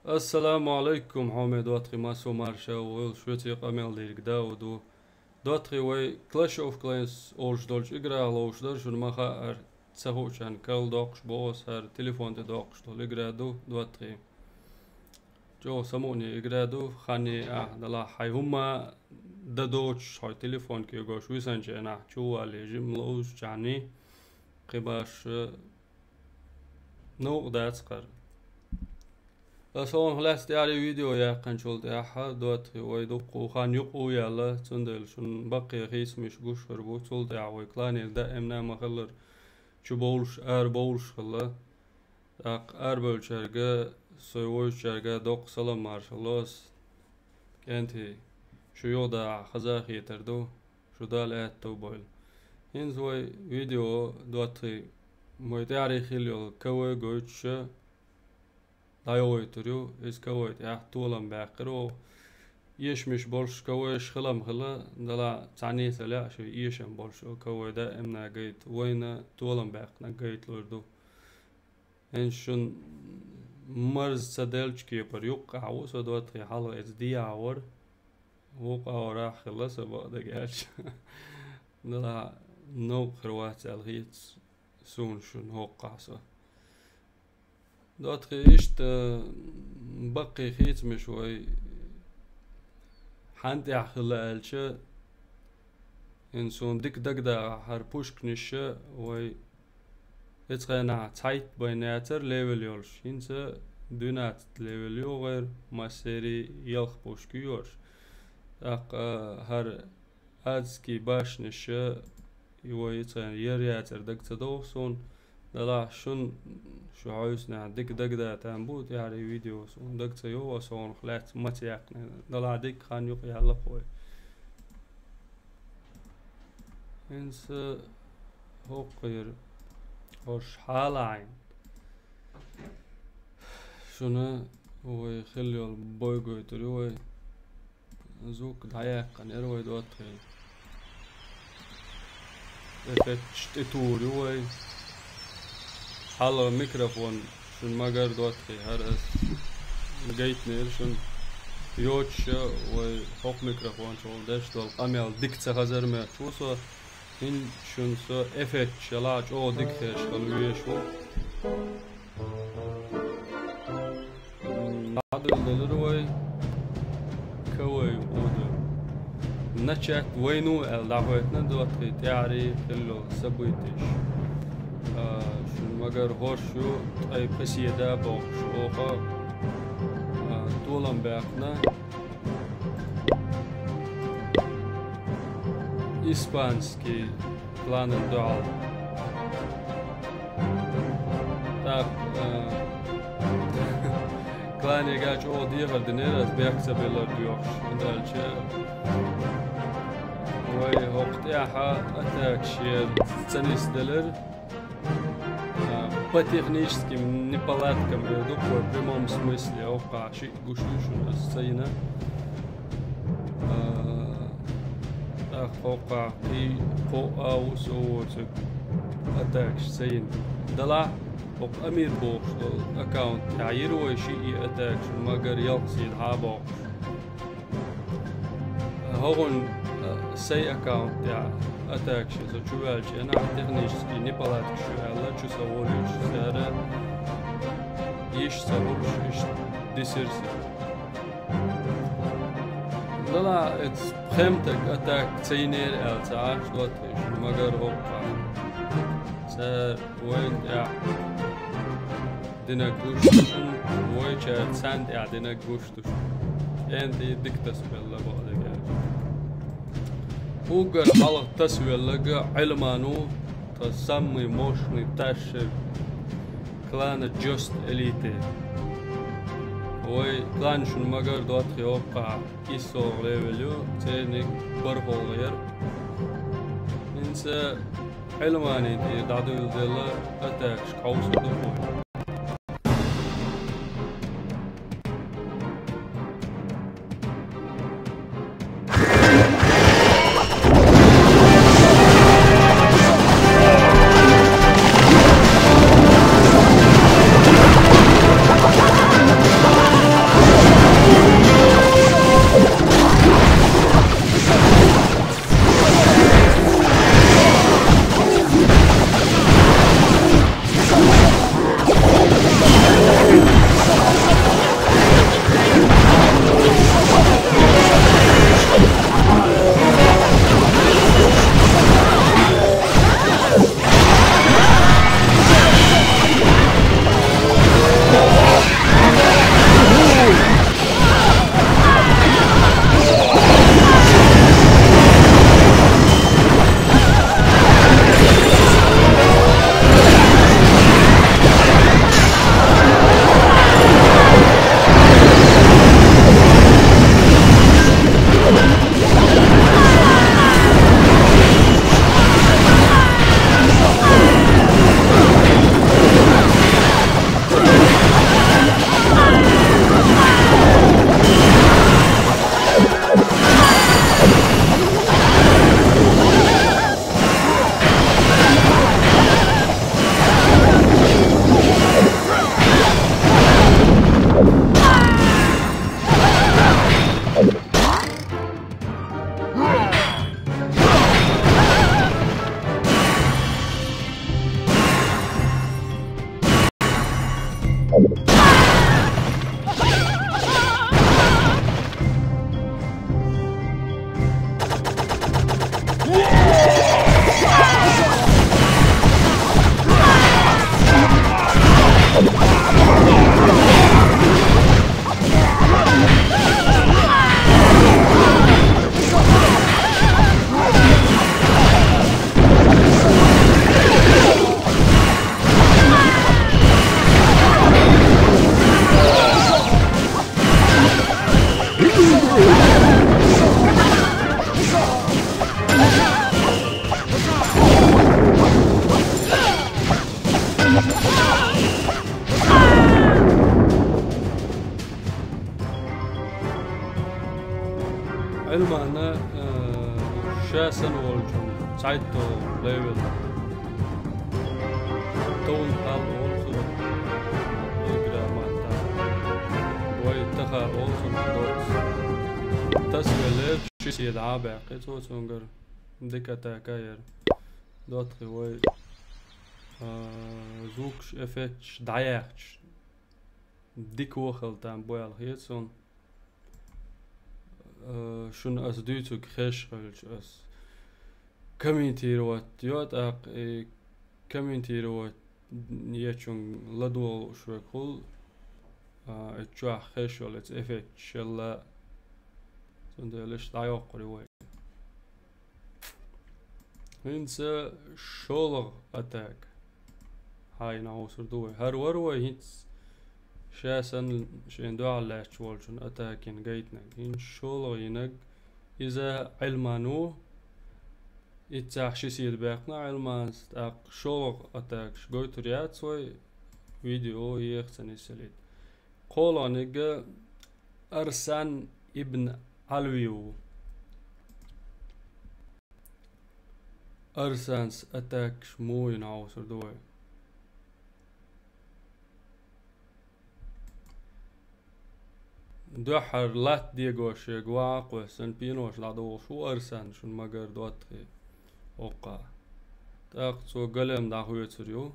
السلام عليكم حامد دواتري ماسو مارشا وشوتي قامل ديك داودو دواتري وي كلاش اوف كلانس اولش دولش اقرا لوش درش ما خا تسهوشان كل دوقش بوس هر تليفون تدوقش دول اقرا دو دواتري جو سموني اقرا دو خاني دلا حي هما دادوش هاي تليفون كي يقوش ويسانجينا شو علي جملوش جاني قباش نو داتسقر صون خلاص تاعي فيديو يا قنشولت يا حد دوت ويدق خان يقو يلا تندل شن بقي خيس مش قوش فربو تولت يا ويكلاني دائما ما خلر شو بولش بولش خلا بول شرقة سويش شرقة دوق سلام مارشالوس كنتي شو يوضع خزاخي تردو شو دال تو بول هنزوي فيديو دوتي موي تاريخي اليوم كوي قوتش دايوي تريو إس كويت يا طولم باقرو يش مش بولش كويش خلم خلا دلا تعني سلا شو يشم بولش كوي دائما جيت وين طولم باقنا جيت لوردو إنشون مرز سدلش كيبر يوقع وسدوت حلو إز دي عور وقع ورا خلص بعد جالش دلا نو خروات الغيت سون شون هوقع سو دوت خيشت بقي خيت مشوي حنتي عخلا الشا إنسون ديك دقدا هربوشك نشا وي اتغينا تايت بيناتر ليفل يولش هنسا دونات ليفل يو غير ما سيري يلخ بوشكي يولش اق هر ادسكي باش نشا يوي اتغينا يرياتر دقتا دوخسون دلا شو عاوزنا ديك دقدا تنبوت يعني فيديو سون دقتا يو سون خلات متيقنا دلا ديك خان يقي هلا خوي انس هو قير وش حالعين شنو هو يخلي البويجو يتروي زوك دعيق نروي دوتري فتش تتوري حالا ميكروفون شون ماجر دوتري هرس جيت نير شون يوتش وحق ميكروفون شون داش دول قاميال ديكتا خزر ما توصل هن شون سو افت شلاج او ديكتا شلويه شو عدل دلروي كوي ودو نشات وينو الدعوتنا دوتري تعري كله سبويتش مگر هوشو أي بسيدا بوش أوها طولن باقنا إسبانسكي بلانن دعال تاق كلاني قاج أو ديغر دنيرات بيكسب إلر ديوش دالشي وي هوقتياحا أتاك شير تسانيس دلر по-техническим неполадкам в прямом смысле ока гушушу сцена ока и по аусоцик атак сцен дала ок амир бокс аккаунт تعيروا شيء атак ماجر يقصد هابو هون سي аккаунт يا атак شو чувствуешь أنا технически неполадки شو الله شو سوولش سارة يش سوولش يش ديسيرس لا فهمتك أتاك تينير أو تعرف دوتش مجر هوقع سار وين يا دينك وشتون وين ساند يا دينك وشتوش أنتي دكتس بالله بعدك وقر حلق تسوي لقى علمانو تسمي موشني تاشر كلان جوست إليتي وي كلان شن مقر دوات خيوقع إيسو غليوليو تينيك برخو غير إنسا علماني دي دعدو يلديلا أتاكش قوسو دفوي علما أن شاسن والجون سايتو ليفل تون هال أولسو يقرأ ماتا ويتخا أولسو دوتس تسويلر شيء يدعى قيتو سونجر ديكاتا كاير دوتخي وي زوكش افيتش دعياكش ديك وخل تام بويال هيتسون شون از دوتو خشخلش از كوميونتي روت يوت اق كوميونتي روت يچون لدول شو كل اتشوا خشول ات افيت شلا سندلش دايوقري وي هنس شولغ اتاك هاي ناوسر دوي هر وروي هنس شاسن شين دو على شولشون اتاكين جيتنا إن شولغ ينق إذا علمانو يتاح شيء باقنا علمان اق شولغ اتاك شغوت ريات سوي فيديو يختن السليد قولا نجا أرسان ابن علويو أرسانس أتاك شمو ينعوصر دوي دوحر لات ديغوش يقواق وسن بينوش لعدو شو أرسان شون مقر دواتخي وقا تاق سو قلم داخوية تريو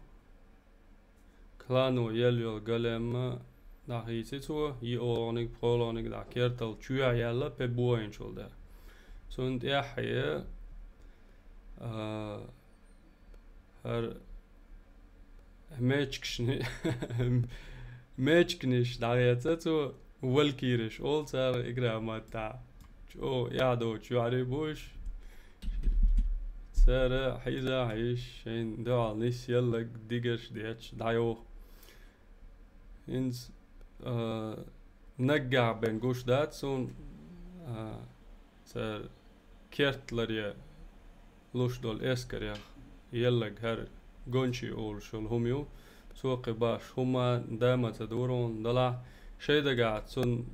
كلانو يليو قلم داخي تيتو يقولونيك بقولونيك دا كيرتل چويا يلا ببوين شول دا سون ديحي هر ميچكنش داغيتو والكيرش اول صار اقرا ماتا شو يادو شو عربوش صار حيزا حيش شين دعا نيس يلا ديجش ديتش دايو انز نقع بين قوش داتسون صار كيرتلر لوش دول اسكر يلق هر قنشي اول شول هميو سوق باش هما دايما تدورون دلع شي دا قاعد سون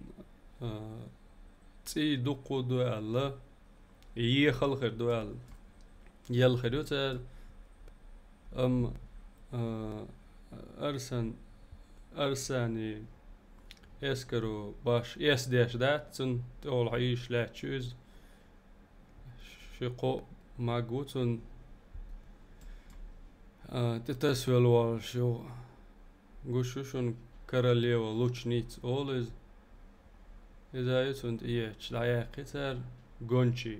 تي دوقو دوال يخل خير دوال يل خير يوتر ارساني اسكرو باش اس ديش دات سون تقول عيش لا تشوز شقو ما قوتون تتسويل والشو قوشوشون كاراليو لوچنيت اولز إذا يتوند إيش دعيقي تر قنشي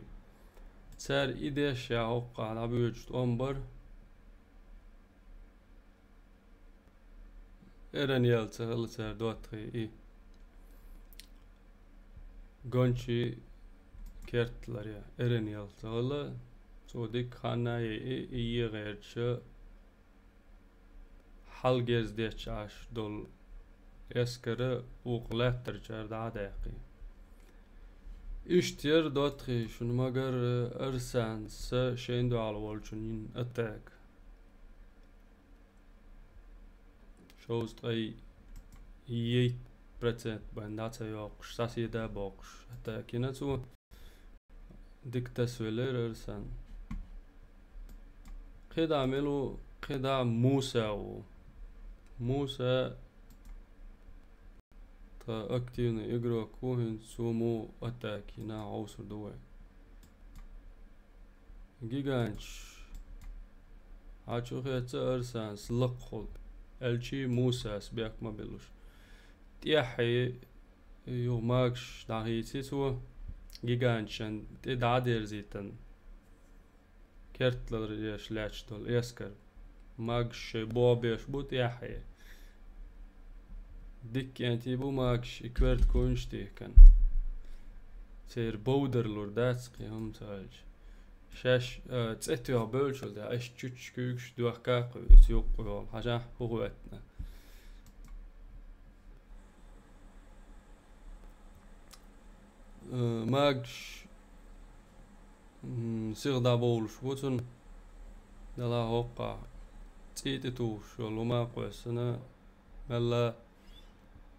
تر إيديش يا هوقا على بيوجد أمبر إيران يلتغل تر دواتخي إي قنشي كيرتلر يا إيران يلتغل سو ديك خانا إي غير شو حلقز ديش عاش دول اسكر وقلات ترجع دعاقي اشتير دوتخي شنو ماجر ارسان س شين دو على والجنين اتاك شوز اي ييت برتت بانداتا يوقش ساسي دا بوقش اتاك ينتو ديك تسويلر ارسان قيد عملو قيد موسى تا اكتينا يقرأ كوهن سومو اتاكينا عوصر دوي جيجانش عاشو خيتا ارسان سلق خل الشي موسى سبيك ما بلوش تيحي يو ماكش داهيتي تو جيجانشن تدعدير زيتن كرتلر يش لاتش دول يسكر ماكش بوبيش بوت يحي ديك انتي بو ماكش كورت كونشتي كان سير بودر لور داتسقي هم تالج شاش تسيتيو بولشل دا اش تشوتش كوكش دوخ كاقو يتيوقو حاجة هواتنا ماكش سيغ دا بولش بوتن دلا هوقع تيتي توش ولو ما قوسنا ملا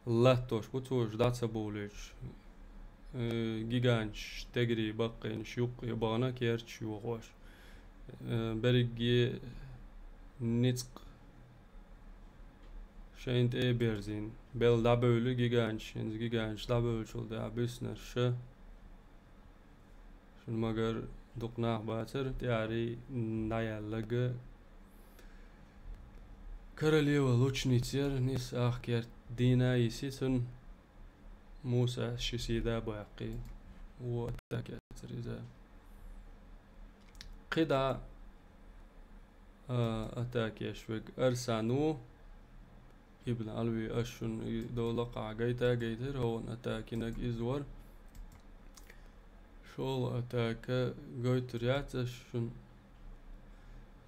الله توش بوتوش داتسا بولش جيجانش تجري بقين شيوق يبانا كيرت شيوغوش بريجي نيتق شاينت اي بيرزين بل دا بولو جيجانش جيجانش دا بول شول دا بيسنر شن مگر دقناق باتر تياري نايالغ كرليو لوچنيتير نيس اخكير دينا يسيتن موسى شسيدا باقي وتاكيتر إذا قدا أتاكي شوك أرسانو ابن علوي أشن دولقع جيتا جيتر هو أتاكي نك إزور شول أتاكا جيتر ياتشن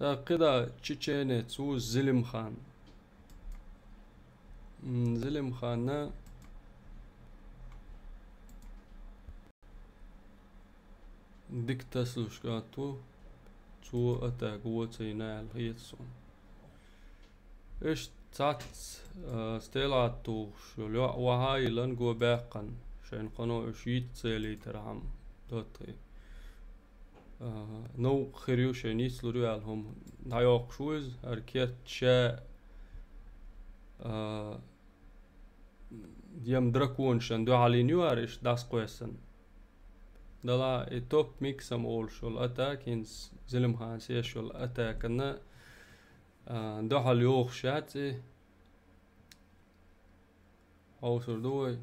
قدا تشيني تو زلم خان زلم خان ديك تسلوش كاتو تو أتاك وتينا الهيتسون إيش تات ستيلاتو شو لو وهاي لنجو باقن شين قنو إشيت سيلي ترهم دوتري نو خريو شينيس لريالهم نايوق شوز أركيت شا ديام دراكون شن دو علي نيوارش داس قويسن دلا توب ميكسم اول شول اتاك انس زلم خان سي شول اتاك ان دو حال يوخ شاتي او سردوي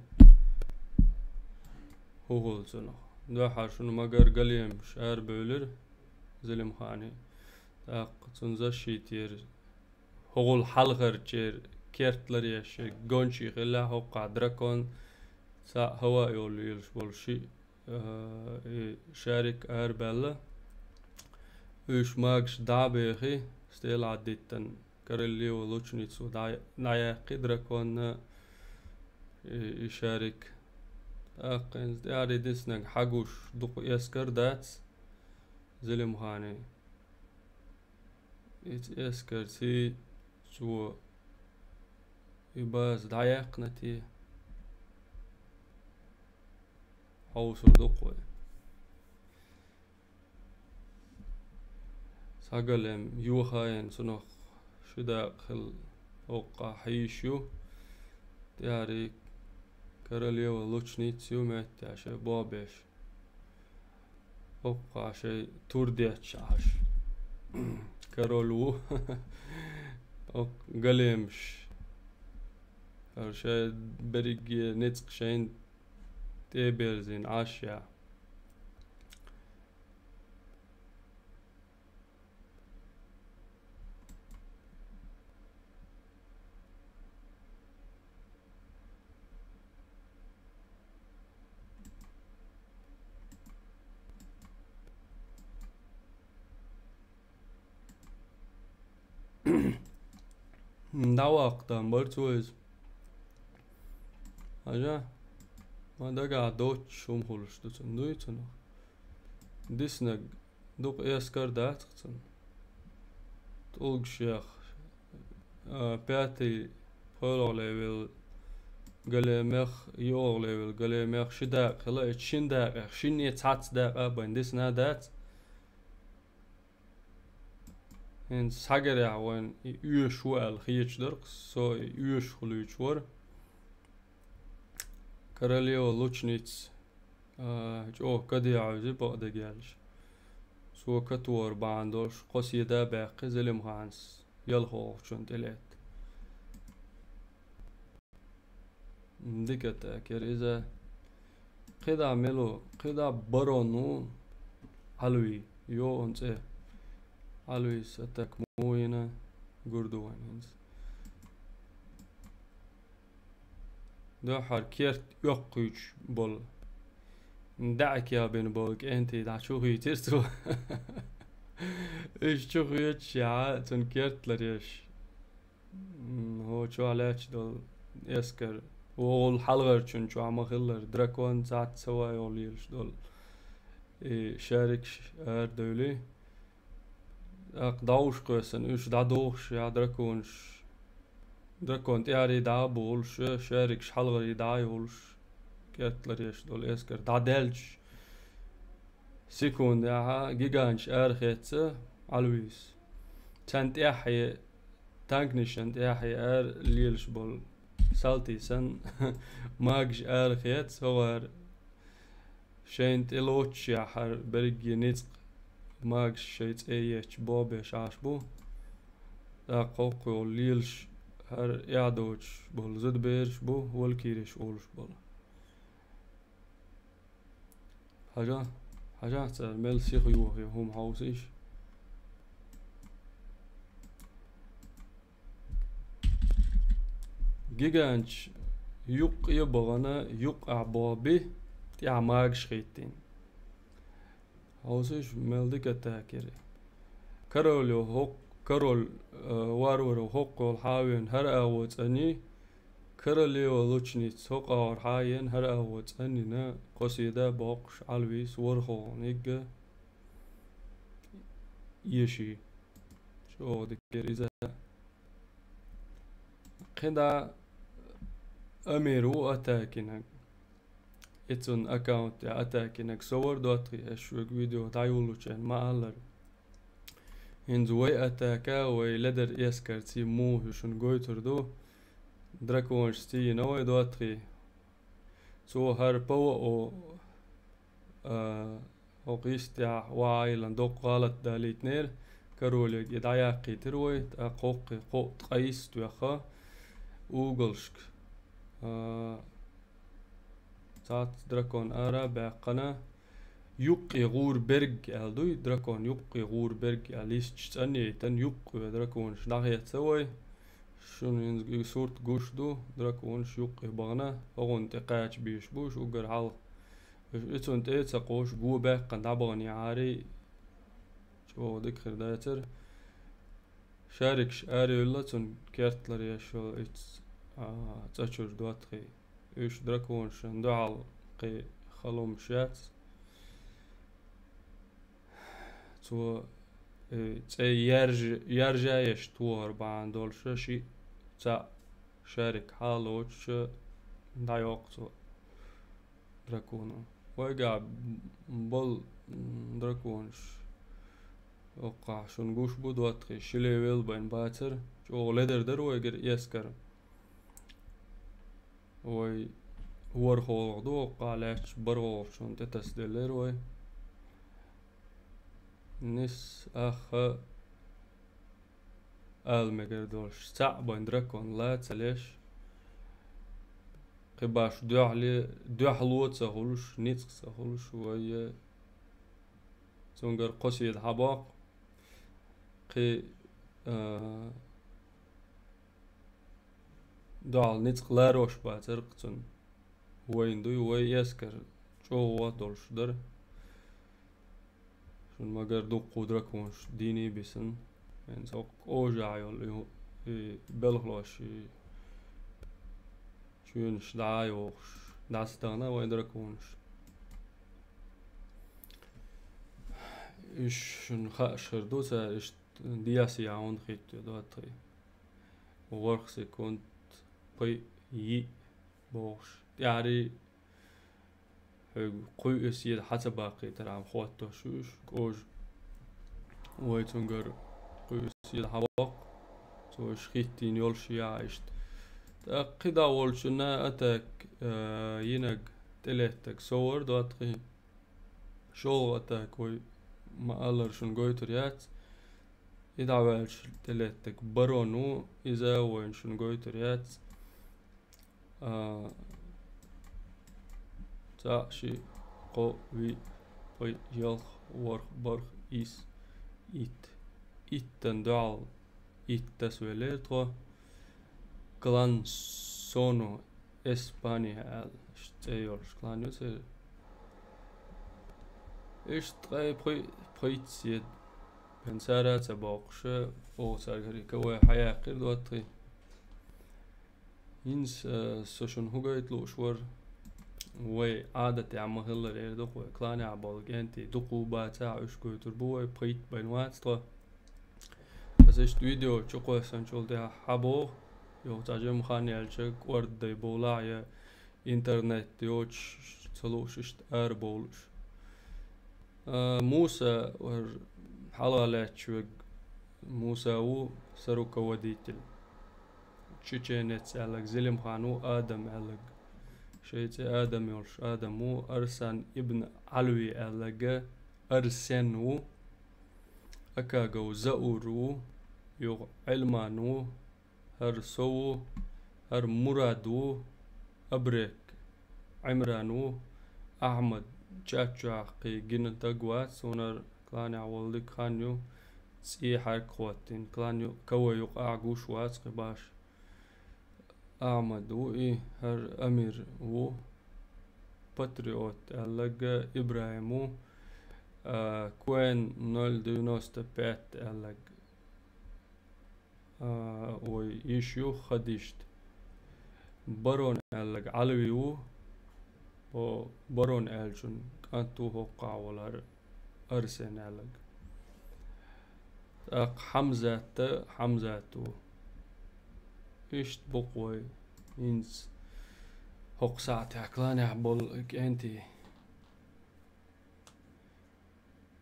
هو سنه دو حال شنو مگر قليم شعر بولر زلم خاني تاق تنزشي تير هو الحلغر تير كيرتلر يش جونشي غلا هو قادركون سا هوا يول يلش بولشي شارك أربعة وش ماكش دابيخي ستيل عديتن كارلي ولوچنيتسو نايا قدرة كون يشارك أقنز داري ديسنك حقوش دوق يسكر دات زلم خاني يسكر تي سو يباز دايق نتي أو صدقوا ساقلم يوخاين سنخ شدا خل أوقع حيشو تياري كارليو ولوچنيتسيو مات عشان بابش أوقع شي تورديتش عش كارولو أو قلمش هرشي بريجي نتق شين تيبرزين عاشيا دواقتان برتوز حاجة ما دقع دوتش شوم خلش دوتن دويتن ديسنق دوق يسكر داتقتن تولق شيخ باتي فولو ليفل قلمخ يور ليفل قلمخ شداق خلا شين داق شين يتحت داق بين ديسنا دات ان ساگر وين يوش وال خيچ درق سو يوش خلوچ ور كارليو لوچنيتس جو كدي عاوزي بقدر جالش سو كتور باندوش قصيدة باقي زلم هانس يلهو شون تلات ديكتا كيريزا قدا ملو قدا برونو علوي يو انت علوي ستك موينة قردوانينز دو حر كيرت يقوش بول دعك يا بين بولك انتي دا شو هي ترسو ايش شو هي تشيع تنكرت لريش هو شو علاش دول يسكر والحلغر شو عم خلر دراكون ساعت سوا يوليش دول شارك دولي اقداوش قوسن ايش دادوش يا دراكونش دراكون تياري دا بولش شارك حلغر دا يولش كرت لريش دول يسكر دادلش سيكون ياها جيجانش ارخيتس علويس تانت يحيى تانكنيشن يحيى ار ليلش بول سالتي سن ماجش ارخيتس هو شينت إلوتش يا حر برجي نيتق ماجش شيت ايش بوبش عاشبو دا قوقو ليلش هر يادوش بول زد بيرش بو والكيرش اولش بول حاجة مل سيخيوه هم هاوسيش جيجانش يق يبغانا يق عبابي تيع ماجش خيتين هاوسيش مل ديكا تاكيري كارول هوك كارول وارور هوك والحاوين هر اوت اني كارولي ولوچنيت هوك اور حاين هر اوت اني نا قصيدة باقش علويس ورخو نيجا يشي شو دكير إذا خدا أميرو أتاكينك إتون أكاونت أتاكينك صور دوتري أشوك فيديو تايولو چين ما ألر هنزوي أتاكا ويلدر يسكر تي مو هشون قويتر دو دراكونش تي نوي دوتري سو هر بو او قيستيا وايلان دوق غالت داليت نير كاروليك يدعيا قيتروي تاقوقي قوت قيس تويخا اوغلشك تات دراكون ارا باقنا يقي غور برج الدوي دراكون يقي غور برج اليش تاني تن يقي دراكون شناغي تسوي شون ينزغي صورت غوش دو دراكون يقي بغنا اغون تقاش بيش بوش وقر حال اتون تيتسا قوش قو باقا دابغني عاري شو ذكر دايتر شاركش آري ولا تون كارتلر يا شو اتس تشور دواتخي ايش دراكون شندعل قي خلوم شات تو تي يرجع يشتور بان دول شي تا شارك حالوش دايوق تو دراكونو ويقع بول دراكونش وقع شنقوش بودواتخي شلي ويل بين باتر جو لدر در ويقر يسكر وي ورخو غدو وقع لاش برغو شون تتسدلر وي نس اخ المجر دولش ساع بين دراكون لا تسليش قباش دو حلوت سهولش نيتك سهولش وي تونجر قصيد حباق قي دعال نيتك لا روش باتر قتن وين دوي وي يسكر شو هو دولش در شون مگر دو قدركونش ديني بسن يعني سوق اوجع يولي بلغلوش شونش دعايوش داستانا وين دركونش إيش نخاشر دوسا إيش دياسي عون خيت دواتري وورخسي كنت بي يي بوش يعني قوي اسيد حتى باقي ترى خواتو شوش كوج ويتونجر قوي اسيد حباق تو شخيتين يولشي عايشت قدا ولشنا أتاك ينق تلاتك صور دواتري شو أتاك وي ما ألر شن قويتريات إذا عوالش تلاتك برونو إذا وين شن قويتريات تا شي قو وي بي يلخ ورخ برخ إيس إيت إيتن دعال إيت تسويليتو كلان سونو إسبانيا شتيورش كلان يوسي إيش تغي بريتسيد بنسارة تباقش أو سارغري كوي حياة قير دواتي ينس سوشن هوغا يتلوشور وي عادة عم هلا إيه دقوا كلاني عبالجنتي دقوا باتا إشكو تربوي بريت بينواتستو بس إيش فيديو تشوقوا سنشول ده حبو يو تاجم خاني الشك ورد دي بولاعي إنترنت يوش تلوش إشت بولش موسى ور حلالات شوق موسى و سروكا وديتل تشيچينيت علق زلم خانو آدم علق شيتي آدم يولش آدمو أرسن ابن علوي علق أرسنو أكاغو زأورو يو علمانو هر سو هر مرادو أبريك عمرانو أحمد جاكي جن تقوات سونر كلاني عوالدك خانيو سي حرك خواتين كلانيو كوا يقع قوش وات قباش أحمد و إيه هر أمير و باتريوت ألق إبراهيمو كوين نول دينوست بيت ألق ويشيو خديشت برون ألق علويو و برون ألجن كانتو هوقع ولا أرسن ألق حمزة إيش بقوي إنس هوق ساعتي عقلاني عبول أنتي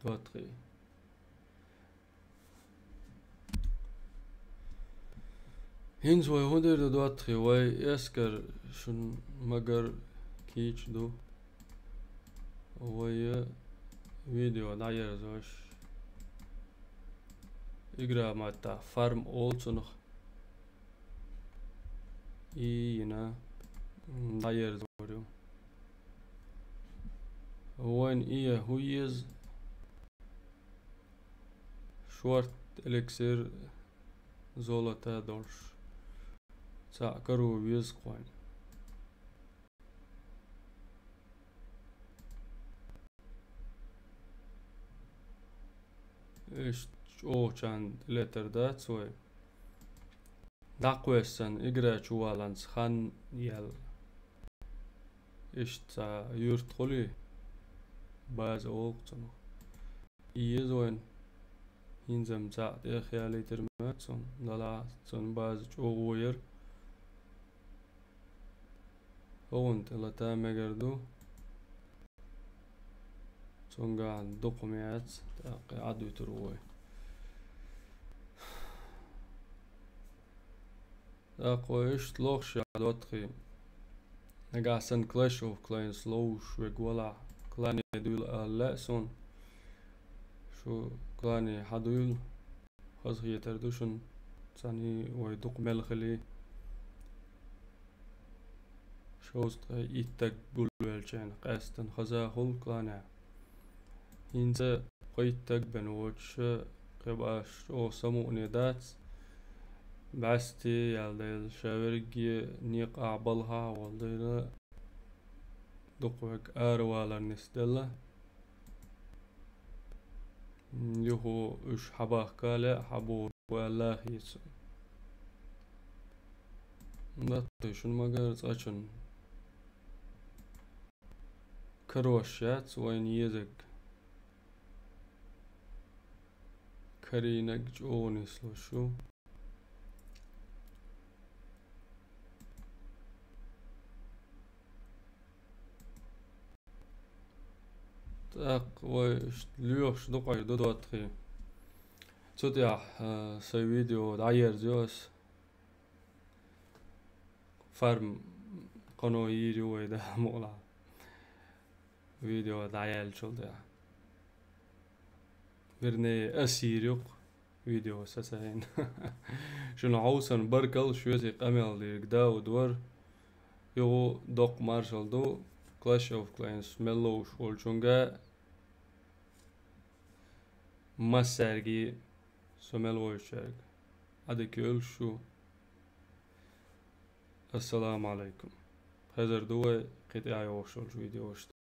دوتري هنز وي هندر دوتري وي يسكر شن مگر كيش دو وي فيديو داير زوش إقرا ماتا فارم أولسونخ إينا داير زوريو وين إيه هويز شورت إليكسير زولتا دورش ساكرو ويز قوين إيش أو كان لتر دات سوي داقويسن إقرا شوالانس خان يل إيش تا يرتقلي باز أوقتنو إيزوين ينزم تا خيالي ترماتسون دلا سون باز أوغوير هون تلتا مقردو سون قاعد دوقميات عدو تروي أقويش تلوخش على وطخي نقاسن كلاش أوف كلاين سلوش وقولا كلاني دويل ألاسون شو كلاني حدويل خزخي تردوشن تاني ويدوق ملخلي شوست إيتك بولوالشين قاستن خزاخل كلاني هنزا قيتك بنوتش قباش أو سمو ندات بعستي على الشاورجي نيق أعبلها والدينا دقوك أروالا نستلا يهو إش حباه كالا حبو والله يس نطيشن مقارت أشن كروشات وين يزق كرينك جونيس لو شو تاق ويش ليوش دقاي دودواتخي توديع سي فيديو داير جوس فرم قنو يجي ويدا مولا فيديو داير شولديع برني أسيريق فيديو ساسين شنو عوسن بركل شويتي قمل دي قدا ودور يو دوق مارشال دو Clash of Clans mellow boljonga Massergi mellow şerg. Adaki ölşu. Assalamu alaikum. Hazır duva qitaya oxşol video